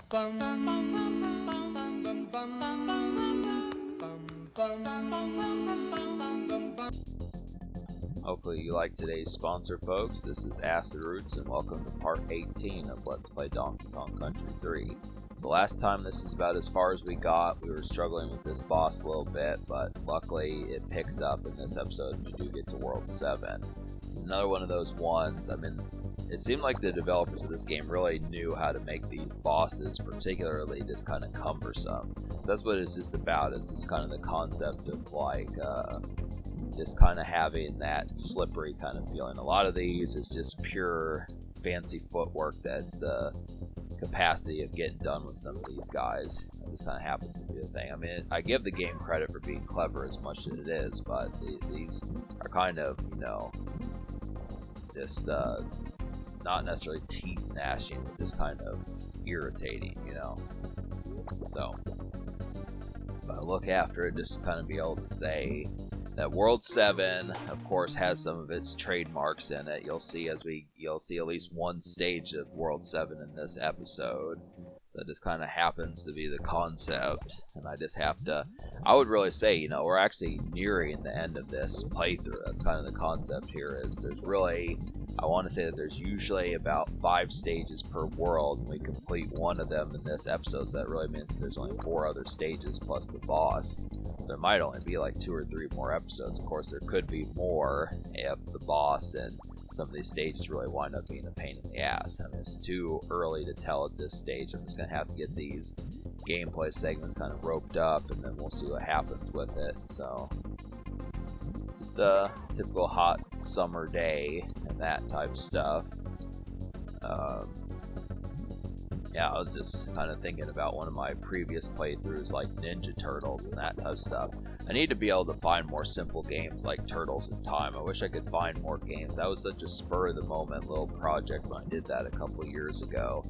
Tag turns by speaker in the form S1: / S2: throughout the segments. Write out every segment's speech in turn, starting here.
S1: Hopefully you like today's sponsor, folks. This is Acid Roots, and welcome to part 18 of Let's Play Donkey Kong Country 3. So last time, this is about as far as we got. We were struggling with this boss a little bit, but luckily it picks up in this episode and you do get to World 7. It's another one of those ones. I mean, it seemed like the developers of this game really knew how to make these bosses particularly just kind of cumbersome. That's what it's just about. It's just kind of the concept of like just kind of having that slippery kind of feeling. A lot of these is just pure fancy footwork that's the capacity of getting done with some of these guys. It just kind of happens to be a thing. I mean, I give the game credit for being clever as much as it is, but these are kind of, you know, just not necessarily teeth gnashing, but just kind of irritating, you know. So, if I look after it, just to kind of be able to say that World 7, of course, has some of its trademarks in it. You'll see you'll see at least one stage of World 7 in this episode. So it just kind of happens to be the concept, and I just have to, I would really say, you know, we're actually nearing the end of this playthrough. That's kind of the concept here, is there's really, I want to say that there's usually about 5 stages per world, and we complete one of them in this episode, so that really means there's only 4 other stages plus the boss. There might only be like 2 or 3 more episodes. Of course, there could be more if the boss and some of these stages really wind up being a pain in the ass. I mean, it's too early to tell at this stage. I'm just going to have to get these gameplay segments kind of roped up, and then we'll see what happens with it. So, just a typical hot summer day and that type of stuff. Yeah, I was just kind of thinking about one of my previous playthroughs, like Ninja Turtles and that type of stuff. I need to be able to find more simple games like Turtles in Time. I wish I could find more games. That was such a spur-of-the-moment little project when I did that a couple of years ago.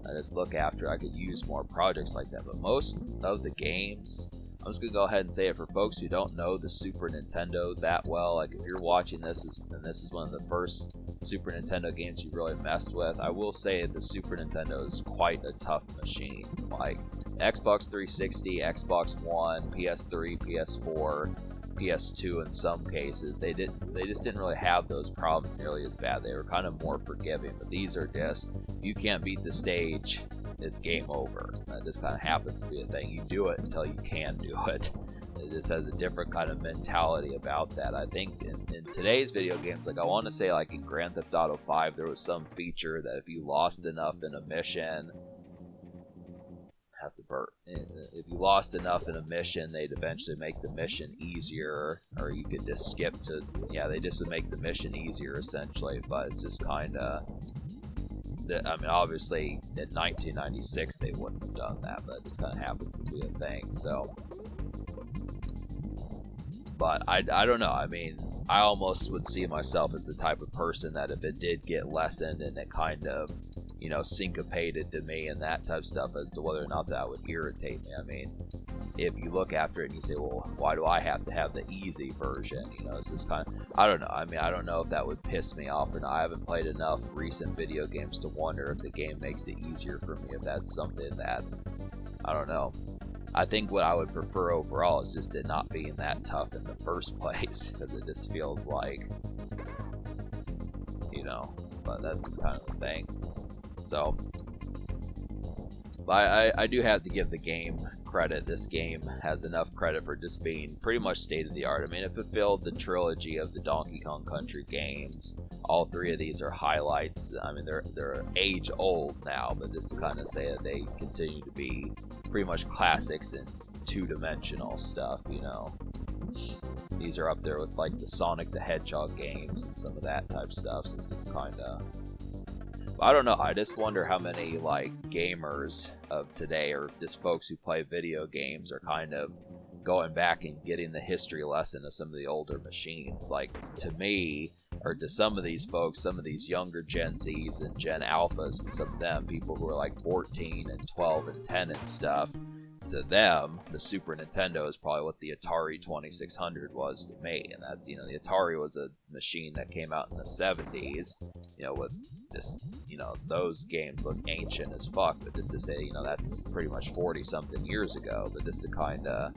S1: I just look after I could use more projects like that. But most of the games, I'm just going to go ahead and say it for folks who don't know the Super Nintendo that well. Like, if you're watching this, and this is one of the first Super Nintendo games you really messed with, I will say the Super Nintendo is quite a tough machine. Like, Xbox 360, Xbox One, PS3, PS4, PS2 in some cases, they just didn't really have those problems nearly as bad. They were kind of more forgiving, but these are just, if you can't beat the stage, it's game over. That just kind of happens to be a thing. You do it until you can do it. It just has a different kind of mentality about that. I think in today's video games, like I want to say like in Grand Theft Auto 5, there was some feature that if you lost enough in a mission, if you lost enough in a mission, they'd eventually make the mission easier, or you could just skip to, yeah, they just would make the mission easier essentially, but it's just kind of, I mean, obviously in 1996 they wouldn't have done that, but it just kind of happens to be a thing, so. But I don't know, I mean, I almost would see myself as the type of person that if it did get lessened and it kind of, you know, syncopated to me and that type of stuff as to whether or not that would irritate me. I mean, if you look after it and you say, well, why do I have to have the easy version? You know, it's just kind of, I don't know. I mean, I don't know if that would piss me off or not. I haven't played enough recent video games to wonder if the game makes it easier for me, if that's something that, I don't know. I think what I would prefer overall is just it not being that tough in the first place, because it just feels like, you know, but that's just kind of the thing. So, but I do have to give the game credit. This game has enough credit for just being pretty much state-of-the-art. I mean, it fulfilled the trilogy of the Donkey Kong Country games. All 3 of these are highlights. I mean, they're age-old now, but just to kind of say that they continue to be pretty much classics in 2-dimensional stuff, you know. These are up there with like the Sonic the Hedgehog games and some of that type stuff, so it's just kind of, I don't know, I just wonder how many like gamers of today, or just folks who play video games, are kind of going back and getting the history lesson of some of the older machines. Like, to me, or to some of these folks, some of these younger Gen Zs and Gen Alphas, and some of them, people who are like 14 and 12 and 10 and stuff, to them, the Super Nintendo is probably what the Atari 2600 was to me. And that's, you know, the Atari was a machine that came out in the 70s, you know, with this, those games look ancient as fuck, but just to say, that's pretty much 40 something years ago, but just to kind of,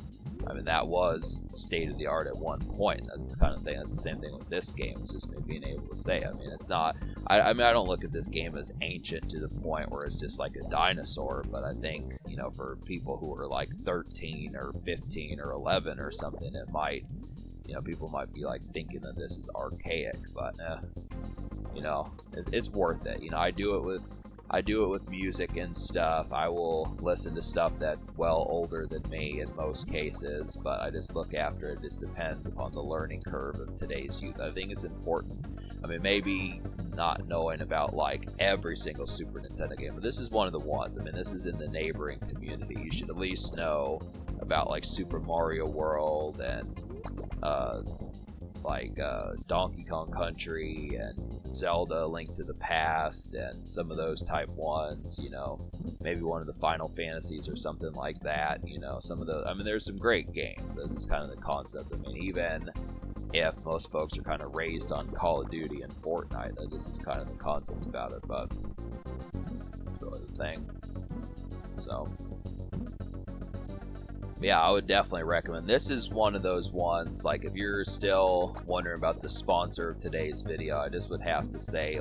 S1: that was state of the art at one point. That's the kind of thing. That's the same thing with this game. It's just me being able to say. It's not. I don't look at this game as ancient to the point where it's just like a dinosaur. But I think for people who are like 13 or 15 or 11 or something, it might, people might be like thinking that this is archaic. But it's worth it. I do it with music and stuff. I will listen to stuff that's well older than me in most cases, but I just look after it. It just depends upon the learning curve of today's youth. I think it's important. Maybe not knowing about like every single Super Nintendo game, but this is one of the ones. This is in the neighboring community. You should at least know about like Super Mario World and Donkey Kong Country and Zelda Link to the Past and some of those type ones, maybe one of the Final Fantasies or something like that, some of the, there's some great games. That's kind of the concept. Even if most folks are kind of raised on Call of Duty and Fortnite, this is kind of the concept about it, but it's really the thing. So yeah, I would definitely recommend. This is one of those ones, like if you're still wondering about the sponsor of today's video, I just would have to say,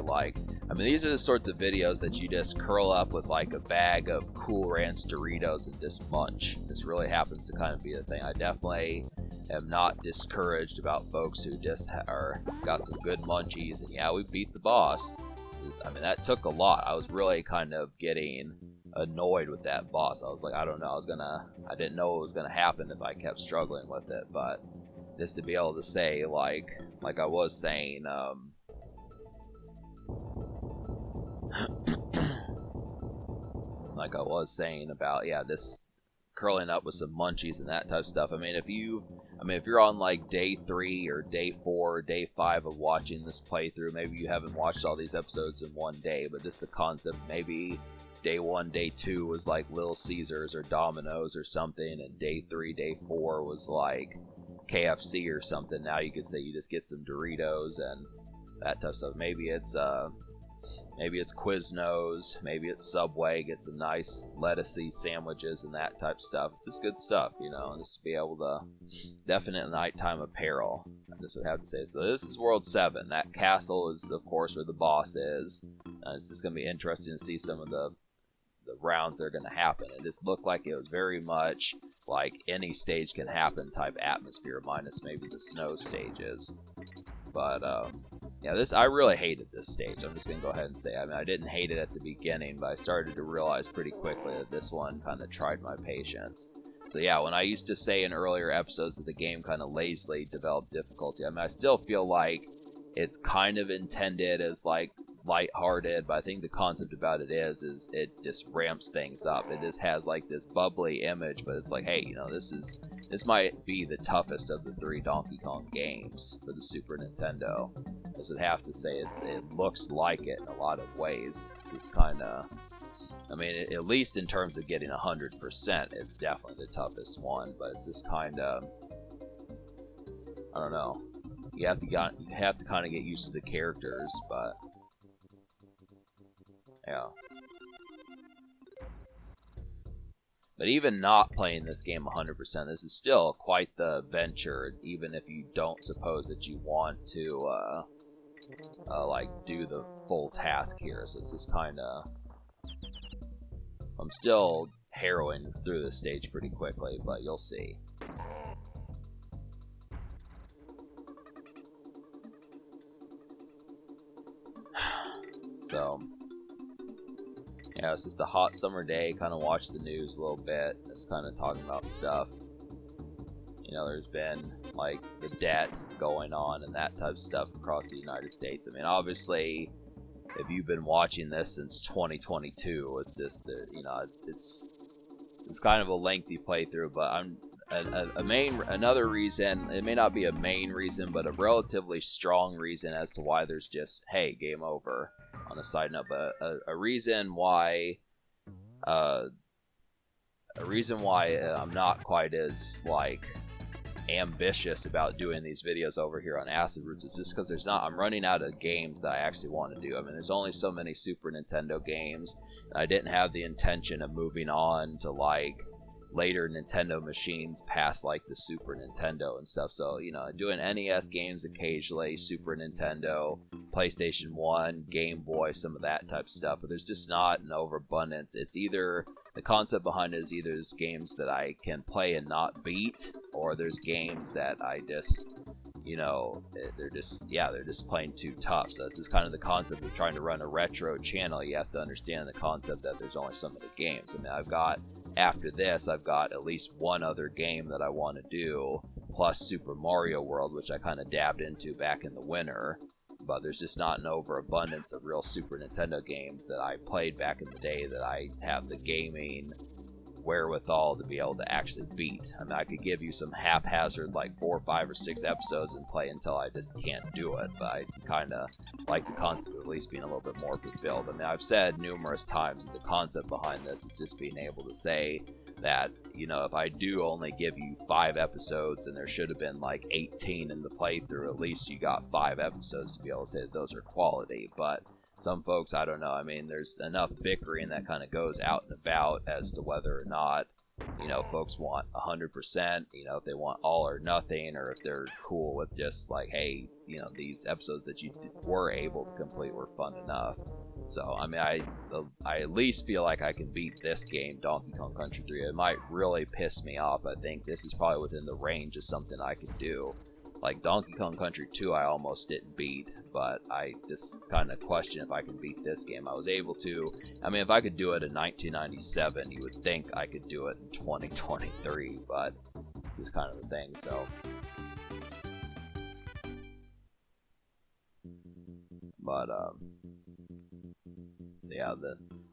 S1: these are the sorts of videos that you just curl up with like a bag of Cool Ranch Doritos and just munch. This really happens to kind of be the thing. I definitely am not discouraged about folks who just got some good munchies, and yeah, we beat the boss. That took a lot. I was really kind of getting annoyed with that boss. I was like, I don't know, I didn't know what was gonna happen if I kept struggling with it, but just to be able to say, like I was saying, like I was saying about, yeah, this curling up with some munchies and that type of stuff. If you're on like day 3 or day 4 or day 5 of watching this playthrough, maybe you haven't watched all these episodes in one day, but just the concept, maybe day 1, day 2 was like Little Caesars or Domino's or something, and day 3, day 4 was like KFC or something. Now you could say you just get some Doritos and that type of stuff. Maybe it's Quiznos, maybe it's Subway, get some nice lettucey sandwiches and that type of stuff. It's just good stuff, just to be able to, definite nighttime apparel, I just would have to say. So this is World 7. That castle is, of course, where the boss is. It's just going to be interesting to see some of the rounds that are going to happen. It just looked like it was very much like any stage can happen type atmosphere, minus maybe the snow stages. But yeah, I really hated this stage. I'm just gonna go ahead and say, I didn't hate it at the beginning, but I started to realize pretty quickly that this one kind of tried my patience. So yeah, when I used to say in earlier episodes that the game kind of lazily developed difficulty, I still feel like it's kind of intended as like lighthearted, but I think the concept about it is it just ramps things up. It just has like this bubbly image, but it's like, hey, this might be the toughest of the 3 Donkey Kong games for the Super Nintendo. I would have to say it looks like it in a lot of ways. It's just kind of, at least in terms of getting 100%, it's definitely the toughest one, but it's just kind of, I don't know. You have to kind of get used to the characters, but yeah. But even not playing this game 100%, this is still quite the venture, even if you don't suppose that you want to, do the full task here. So it's just kind of, I'm still harrowing through this stage pretty quickly, but you'll see. So yeah, it's just a hot summer day, kind of watch the news a little bit, just kind of talking about stuff. There's been, like, the debt going on and that type of stuff across the United States. Obviously, if you've been watching this since 2022, it's just, it's kind of a lengthy playthrough, but another reason, it may not be a main reason, but a relatively strong reason as to why there's just, hey, game over. On a side note, but a reason why I'm not quite as ambitious about doing these videos over here on Acid Roots is just because I'm running out of games that I actually want to do. I mean, there's only so many Super Nintendo games. I didn't have the intention of moving on to like later Nintendo machines past like the Super Nintendo and stuff. So, you know, doing NES games occasionally, Super Nintendo, PlayStation 1, Game Boy, some of that type of stuff. But there's just not an overabundance. It's either, the concept behind it is either there's games that I can play and not beat, or there's games that I just, you know, they're just plain too tough. So this is kind of the concept of trying to run a retro channel. You have to understand the concept that there's only so many games. I mean, after this, I've got at least one other game that I want to do, plus Super Mario World, which I kind of dabbed into back in the winter. But there's just not an overabundance of real Super Nintendo games that I played back in the day that I have the gaming wherewithal to be able to actually beat. I mean, I could give you some haphazard like 4, 5, or 6 episodes and play until I just can't do it, but I kind of like the concept of at least being a little bit more fulfilled. I mean, I've said numerous times that the concept behind this is just being able to say that, you know, if I do only give you 5 episodes and there should have been like 18 in the playthrough, at least you got 5 episodes to be able to say that those are quality. But some folks, I don't know, I mean, there's enough bickering that kind of goes out and about as to whether or not, you know, folks want 100%, you know, if they want all or nothing, or if they're cool with just like, hey, you know, these episodes that you were able to complete were fun enough. So, I mean, I at least feel like I can beat this game, Donkey Kong Country 3. It might really piss me off. I think this is probably within the range of something I could do. Like Donkey Kong Country 2, I almost didn't beat, but I just kind of question if I can beat this game. I was able to. I mean, if I could do it in 1997, you would think I could do it in 2023, but this is kind of the thing, so. But, yeah,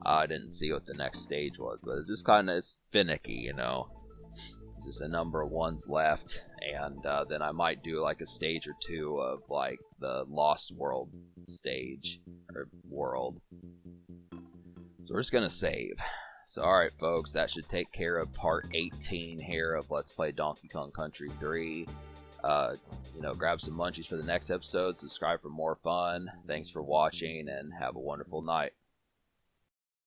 S1: I didn't see what the next stage was, but it's just kind of, it's finicky, you know. Just a number of ones left, and then I might do like a stage or two of like the Lost World stage or world. So we're just gonna save. So alright folks, that should take care of part 18 here of Let's Play Donkey Kong Country 3. You know, grab some munchies for the next episode, subscribe for more fun. Thanks for watching, and have a wonderful night.